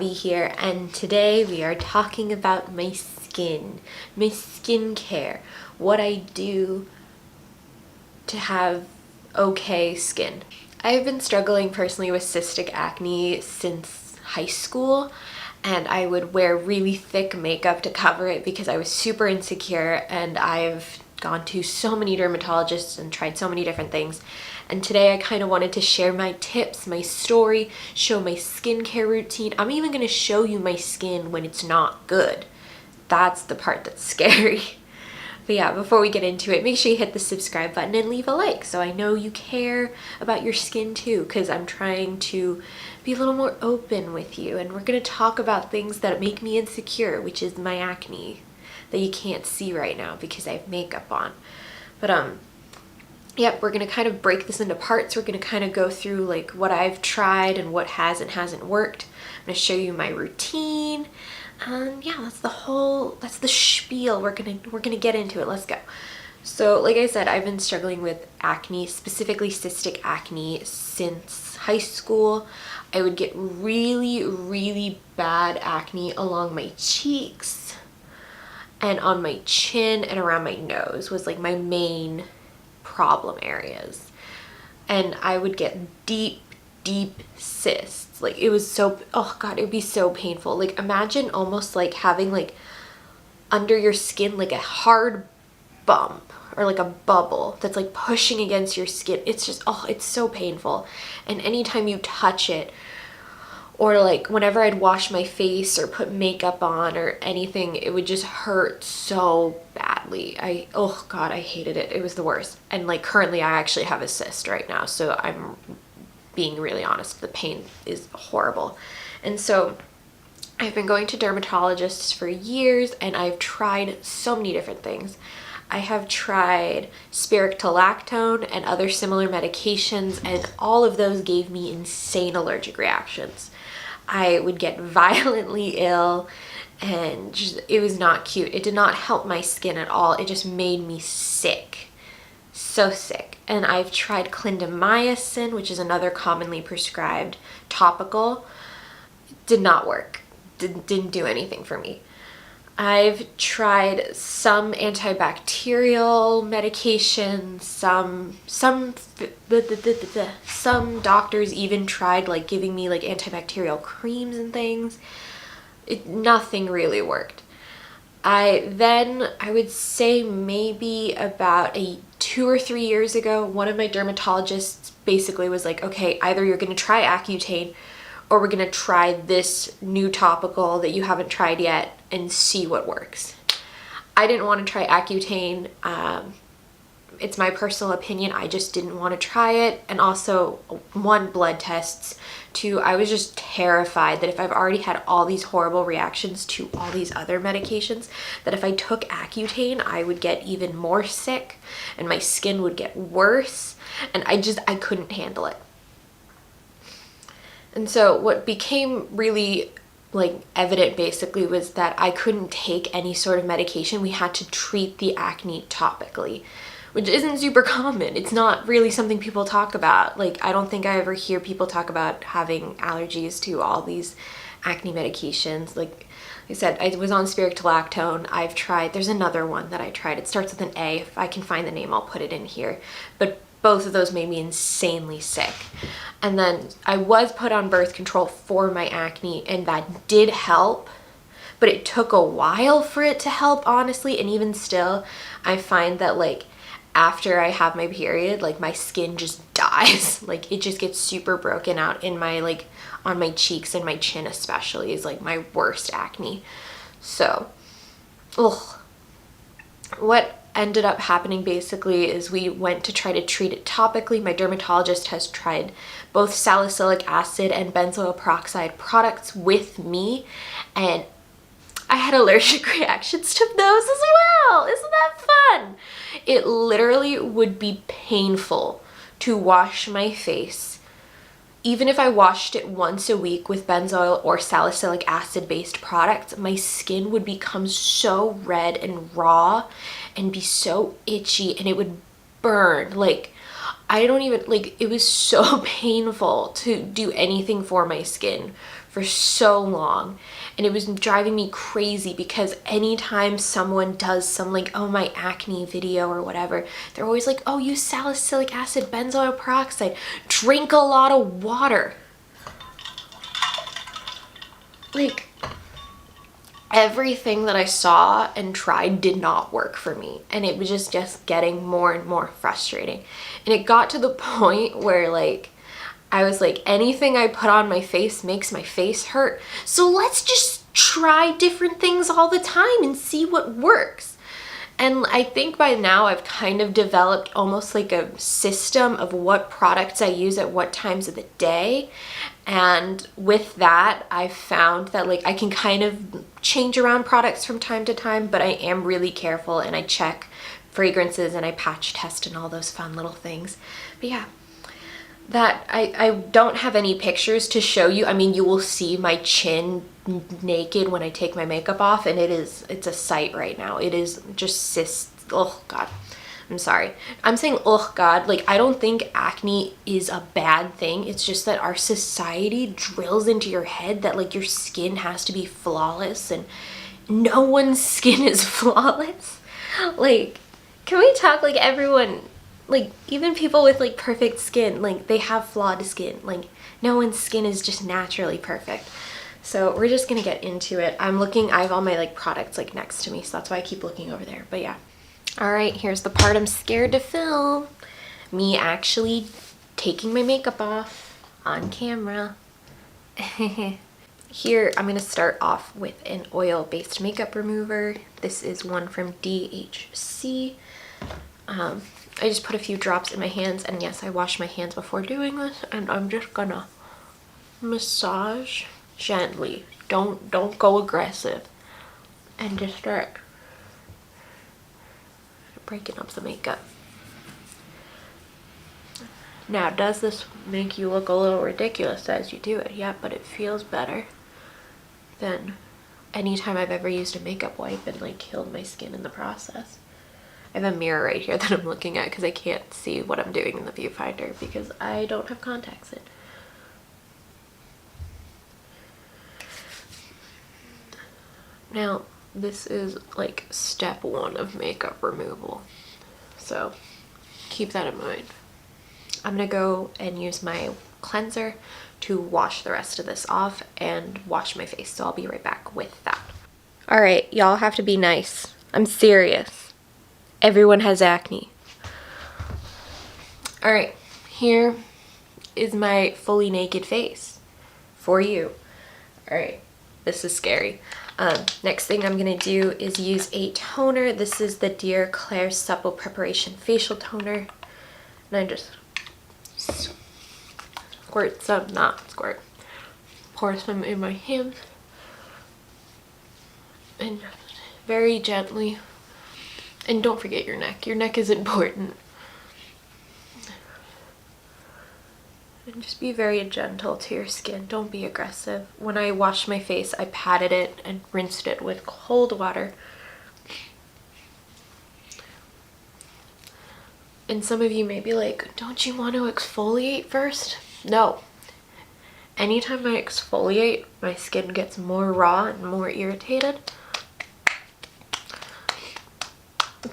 Gabby here, and today we are talking about my skin, my skincare, what I do to have okay skin. I've been struggling personally with cystic acne since high school, and I would wear really thick makeup to cover it because I was super insecure, and I've gone to so many dermatologists and tried so many different things. And today I kind of wanted to share my tips, my story, show my skincare routine. I'm even going to show you my skin when it's not good. That's the part that's scary. But yeah, before we get into it, make sure you hit the subscribe button and leave a like so I know you care about your skin too, because I'm trying to be a little more open with you, and we're going to talk about things that make me insecure, which is my acne that you can't see right now because I have makeup on. But yep, we're going to kind of break this into parts. We're going to kind of go through like what I've tried and what has and hasn't worked. I'm going to show you my routine. Yeah, that's the spiel. We're gonna get into it. Let's go. So like I said, I've been struggling with acne, specifically cystic acne, since high school. I would get really, really bad acne along my cheeks and on my chin and around my nose was like my main problem areas. And I would get deep cysts. Like it was so, oh god, it would be so painful. Like imagine almost like having like under your skin like a hard bump or like a bubble that's like pushing against your skin. It's just, oh, it's so painful. And anytime you touch it, or like whenever I'd wash my face or put makeup on or anything, it would just hurt so badly. Oh god, I hated it. It was the worst. And like currently I actually have a cyst right now, so I'm being really honest, the pain is horrible. And so I've been going to dermatologists for years, and I've tried so many different things. I have tried spironolactone and other similar medications, and all of those gave me insane allergic reactions. I would get violently ill, and it was not cute. It did not help my skin at all. It just made me sick. So sick. And I've tried clindamycin, which is another commonly prescribed topical. Did not work. Didn't do anything for me. I've tried some antibacterial medications, some doctors even tried like giving me like antibacterial creams and things. Nothing really worked. I would say maybe about 2 or 3 years ago, one of my dermatologists basically was like, okay, either you're going to try Accutane or we're going to try this new topical that you haven't tried yet and see what works. I didn't want to try Accutane. It's my personal opinion. I just didn't want to try it. And also, 1, blood tests. 2, I was just terrified that if I've already had all these horrible reactions to all these other medications, that if I took Accutane, I would get even more sick and my skin would get worse. And I couldn't handle it. And so what became really like evident basically was that I couldn't take any sort of medication. We had to treat the acne topically, which isn't super common. It's not really something people talk about. Like, I don't think I ever hear people talk about having allergies to all these acne medications. Like I said, I was on spironolactone. I've tried, there's another one that I tried. It starts with an A. If I can find the name, I'll put it in here. But both of those made me insanely sick. And then I was put on birth control for my acne, and that did help. But it took a while for it to help, honestly. And even still, I find that like after I have my period, like my skin just dies. Like it just gets super broken out in my like on my cheeks and my chin especially is like my worst acne. So, ugh. What ended up happening basically is we went to try to treat it topically. My dermatologist has tried both salicylic acid and benzoyl peroxide products with me, and I had allergic reactions to those as well. Isn't that fun? It literally would be painful to wash my face. Even if I washed it once a week with benzoyl or salicylic acid based products, my skin would become so red and raw and be so itchy, and it would burn. Like, I don't even, like, it was so painful to do anything for my skin for so long, and it was driving me crazy because anytime someone does some like, oh, my acne video or whatever, they're always like, oh, use salicylic acid, benzoyl peroxide, drink a lot of water. Like, everything that I saw and tried did not work for me, and it was just getting more and more frustrating. And it got to the point where like I was like, anything I put on my face makes my face hurt, so let's just try different things all the time and see what works. And I think by now I've kind of developed almost like a system of what products I use at what times of the day. And with that, I've found that like I can kind of change around products from time to time, but I am really careful and I check fragrances and I patch test and all those fun little things. But yeah, that I don't have any pictures to show you. I mean, you will see my chin naked when I take my makeup off, and it's a sight right now. It is just oh God, I'm sorry. I'm saying oh God, like I don't think acne is a bad thing. It's just that our society drills into your head that like your skin has to be flawless, and no one's skin is flawless. Like, can we talk like everyone, like even people with like perfect skin, like they have flawed skin. Like no one's skin is just naturally perfect. So we're just gonna get into it. I have all my like products like next to me, so that's why I keep looking over there. But yeah. All right, here's the part I'm scared to film. Me actually taking my makeup off on camera. Here, I'm gonna start off with an oil-based makeup remover. This is one from DHC. I just put a few drops in my hands, and yes, I wash my hands before doing this, and I'm just gonna massage gently. Don't go aggressive, and just start breaking up the makeup. Now, does this make you look a little ridiculous as you do it? Yeah, but it feels better than any time I've ever used a makeup wipe and like killed my skin in the process. I have a mirror right here that I'm looking at because I can't see what I'm doing in the viewfinder because I don't have contacts in. Now, this is like step 1 of makeup removal, so keep that in mind. I'm gonna go and use my cleanser to wash the rest of this off and wash my face, so I'll be right back with that. All right, y'all have to be nice. I'm serious. Everyone has acne. All right, here is my fully naked face for you. All right, this is scary. Next thing I'm gonna do is use a toner. This is the Dear Klairs Supple Preparation Facial Toner. And I just pour some in my hands. And very gently. And don't forget your neck. Your neck is important. And just be very gentle to your skin. Don't be aggressive. When I washed my face, I patted it and rinsed it with cold water. And some of you may be like, don't you want to exfoliate first? No. Anytime I exfoliate, my skin gets more raw and more irritated.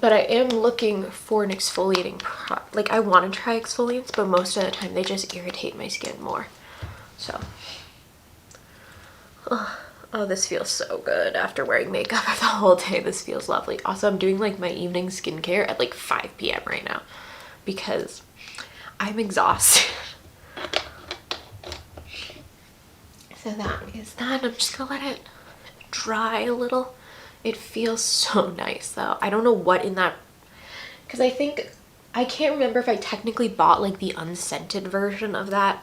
But I am looking for an exfoliating product. Like, I want to try exfoliants, but most of the time they just irritate my skin more. So, oh, this feels so good after wearing makeup the whole day. This feels lovely. Also, I'm doing like my evening skincare at like 5 p.m. right now because I'm exhausted. So that is that. I'm just gonna let it dry a little. It feels so nice though. I don't know what in that, because I can't remember if I technically bought like the unscented version of that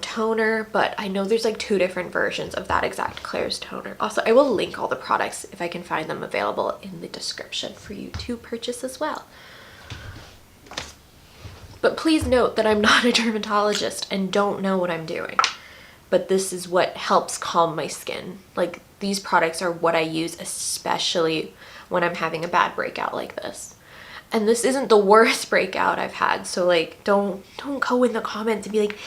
toner, but I know there's like 2 different versions of that exact Klairs toner. Also, I will link all the products if I can find them available in the description for you to purchase as well. But please note that I'm not a dermatologist and don't know what I'm doing. But this is what helps calm my skin. Like, these products are what I use, especially when I'm having a bad breakout like this. And this isn't the worst breakout I've had, so like don't go in the comments and be like,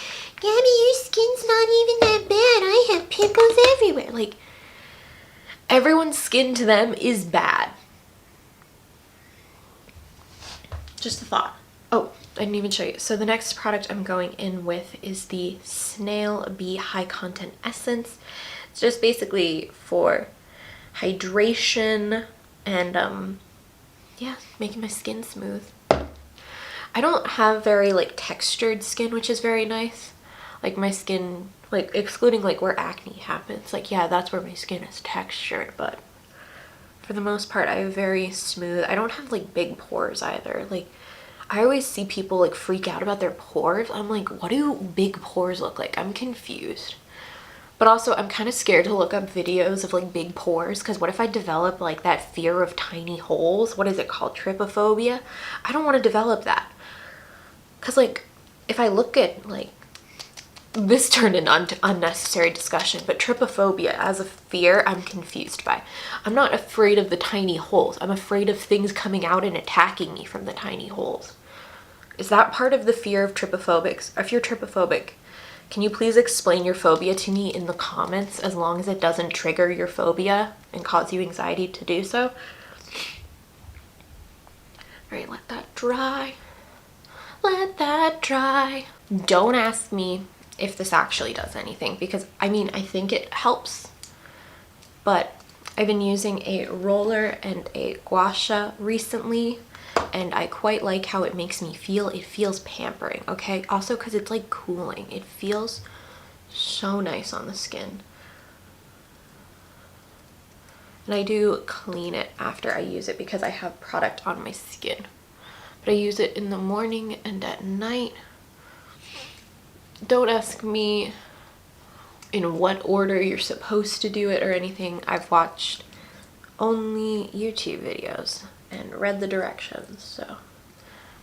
Gabby, your skin's not even that bad, I have pimples everywhere. Like, everyone's skin to them is bad. Just a thought. Oh, I didn't even show you. So the next product I'm going in with is the Snail Bee High Content Essence. It's just basically for hydration and yeah, making my skin smooth. I don't have very like textured skin, which is very nice. Like my skin, like excluding like where acne happens, like yeah, that's where my skin is textured, but for the most part I have very smooth. I don't have like big pores either. Like I always see people like freak out about their pores. I'm like, what do big pores look like? I'm confused. But also I'm kind of scared to look up videos of like big pores, because what if I develop like that fear of tiny holes? What is it called? Trypophobia? I don't want to develop that. Because like if I look at like, this turned into unnecessary discussion, but trypophobia as a fear I'm confused by. I'm not afraid of the tiny holes. I'm afraid of things coming out and attacking me from the tiny holes. Is that part of the fear of trypophobics? If you're trypophobic, can you please explain your phobia to me in the comments, as long as it doesn't trigger your phobia and cause you anxiety to do so? Alright, let that dry. Let that dry. Don't ask me if this actually does anything, because I mean, I think it helps, but I've been using a roller and a gua sha recently, and I quite like how it makes me feel. It feels pampering, okay? Also because it's like cooling. It feels so nice on the skin. And I do clean it after I use it because I have product on my skin. But I use it in the morning and at night. Don't ask me in what order you're supposed to do it or anything. I've watched only YouTube videos and read the directions, so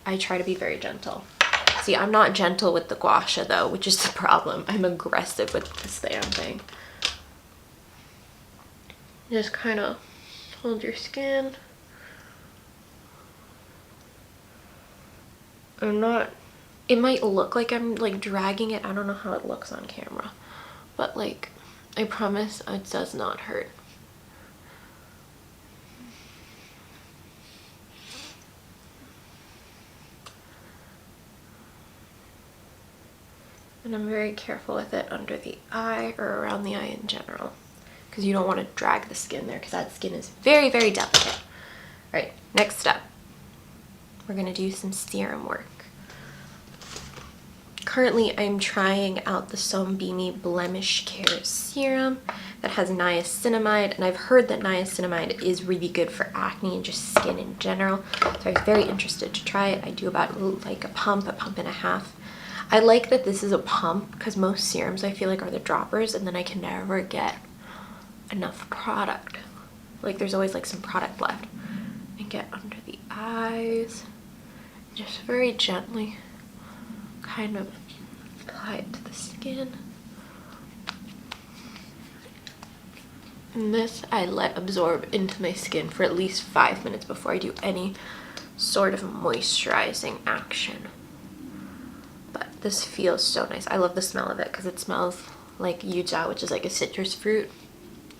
I try to be very gentle. See, I'm not gentle with the gua sha though, which is the problem. I'm aggressive with this damn thing. Just kind of hold your skin. I'm not, it might look like I'm like dragging it. I don't know how it looks on camera, but like I promise it does not hurt. And I'm very careful with it under the eye or around the eye in general, because you don't want to drag the skin there, because that skin is very, very delicate. All right, next step. We're going to do some serum work. Currently, I'm trying out the Sunbeamy Blemish Care Serum that has niacinamide, and I've heard that niacinamide is really good for acne and just skin in general. So I was very interested to try it. I do about like a pump and a half. I like that this is a pump, because most serums I feel like are the droppers, and then I can never get enough product. Like there's always like some product left. And get under the eyes, just very gently kind of apply it to the skin. And this I let absorb into my skin for at least 5 minutes before I do any sort of moisturizing action. But this feels so nice. I love the smell of it because it smells like yuja, which is like a citrus fruit.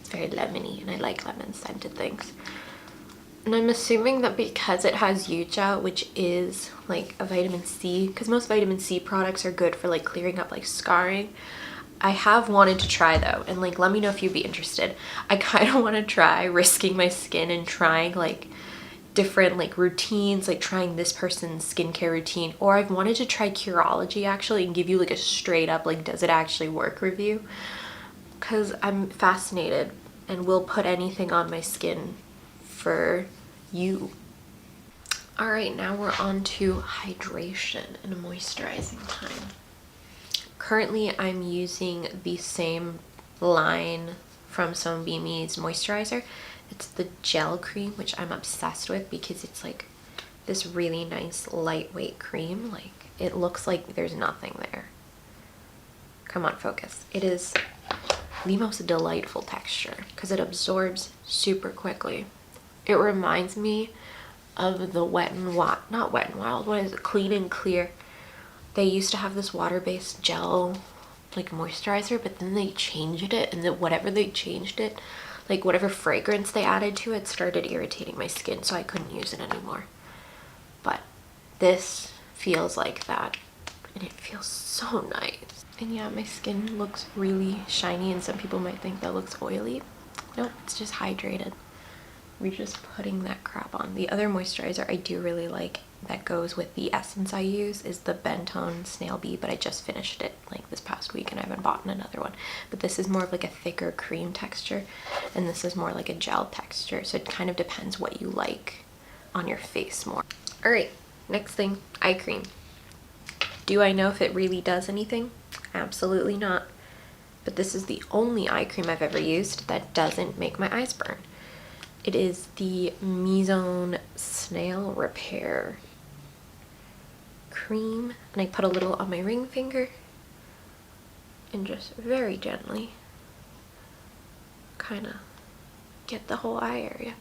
It's very lemony, and I like lemon scented things. And I'm assuming that because it has yuja, which is like a vitamin C, because most vitamin C products are good for like clearing up like scarring. I have wanted to try though, and like let me know if you'd be interested. I kind of want to try risking my skin and trying like different like routines, like trying this person's skincare routine, or I've wanted to try Curology actually and give you like a straight up like does it actually work review, because I'm fascinated and will put anything on my skin for you. All right, now we're on to hydration and moisturizing time. Currently I'm using the same line from Sunbeamy's moisturizer. It's the gel cream, which I'm obsessed with because it's like this really nice lightweight cream. Like it looks like there's nothing there. Come on, focus. It is the most delightful texture because it absorbs super quickly. It reminds me of the Wet n Wild, not Wet n Wild, what is it, Clean and Clear. They used to have this water-based gel like moisturizer, but then they changed it, and then whatever they changed it, like whatever fragrance they added to it, started irritating my skin, so I couldn't use it anymore. But this feels like that, and it feels so nice. And yeah, my skin looks really shiny, and some people might think that looks oily. Nope, it's just hydrated. We're just putting that crap on. The other moisturizer I do really like that goes with the essence I use is the Benton Snail Bee, but I just finished it like this past week and I haven't bought another one. But this is more of like a thicker cream texture, and this is more like a gel texture, so it kind of depends what you like on your face more. All right, next thing, eye cream. Do I know if it really does anything? Absolutely not. But this is the only eye cream I've ever used that doesn't make my eyes burn. It is the Mizon Snail Repair cream, and I put a little on my ring finger and just very gently kind of get the whole eye area.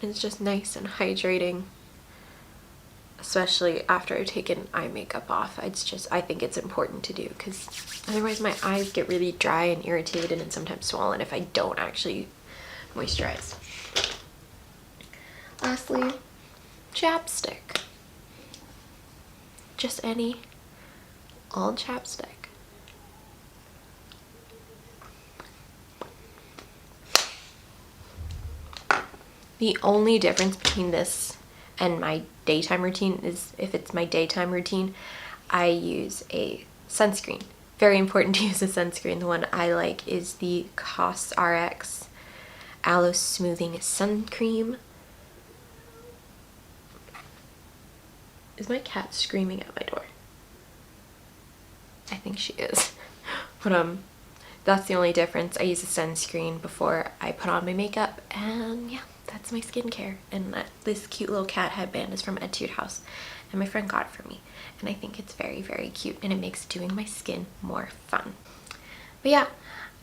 And it's just nice and hydrating, especially after I've taken eye makeup off. It's just, I think it's important to do because otherwise my eyes get really dry and irritated and sometimes swollen if I don't actually moisturize. Lastly, chapstick. Just any old chapstick. The only difference between this and my daytime routine is if it's my daytime routine, I use a sunscreen. Very important to use a sunscreen. The one I like is the cosrx Aloe Smoothing Sun Cream. Is my cat screaming at my door? I think she is. But that's the only difference. I use a sunscreen before I put on my makeup, and yeah, that's my skincare. And this cute little cat headband is from Etude House, and my friend got it for me, and I think it's very, very cute, and it makes doing my skin more fun. But yeah,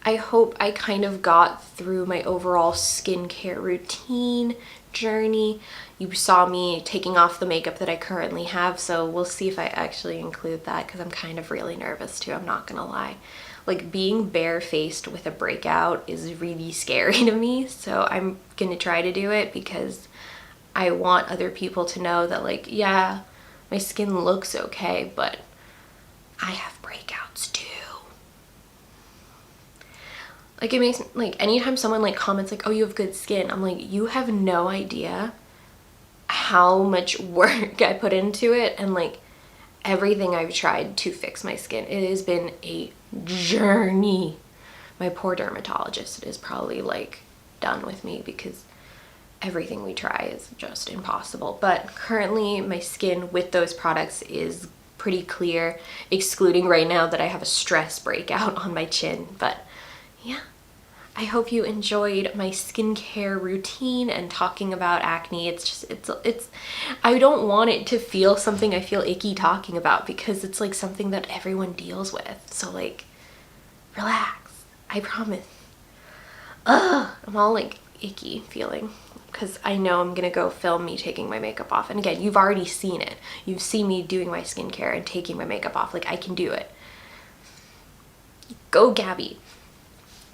I hope I kind of got through my overall skincare routine journey. You saw me taking off the makeup that I currently have, so we'll see if I actually include that because I'm kind of really nervous too, I'm not gonna lie. Like, being barefaced with a breakout is really scary to me, so I'm gonna try to do it because I want other people to know that, like, yeah, my skin looks okay, but I have breakouts too. Like, it makes, like, anytime someone like comments like, oh, you have good skin, I'm like, you have no idea how much work I put into it and like everything I've tried to fix my skin. It has been a journey. My poor dermatologist is probably like done with me because everything we try is just impossible. But currently my skin with those products is pretty clear, excluding right now that I have a stress breakout on my chin. But yeah, I hope you enjoyed my skincare routine and talking about acne. It's just, it's, I don't want it to feel something I feel icky talking about because it's like something that everyone deals with. So like, relax, I promise. I'm all like icky feeling because I know I'm gonna go film me taking my makeup off. And again, you've already seen it. You've seen me doing my skincare and taking my makeup off. Like, I can do it. Go Gabby.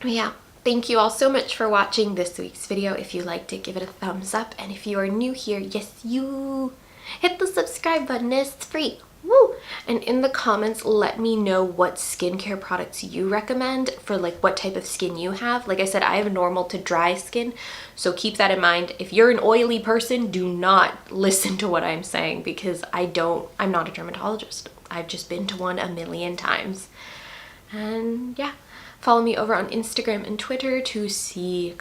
But yeah. Thank you all so much for watching this week's video. If you liked it, give it a thumbs up. And if you are new here, yes, you hit the subscribe button. It's free. Woo! And in the comments, let me know what skincare products you recommend for like what type of skin you have. Like I said, I have normal to dry skin, so keep that in mind. If you're an oily person, do not listen to what I'm saying because I'm not a dermatologist. I've just been to one a million times. And yeah. Follow me over on Instagram and Twitter to see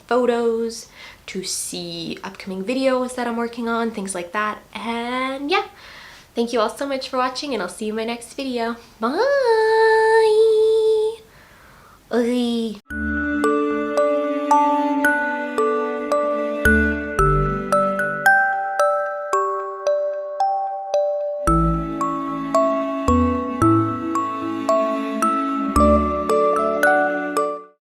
photos, to see upcoming videos that I'm working on, things like that. And yeah, thank you all so much for watching, and I'll see you in my next video. Bye!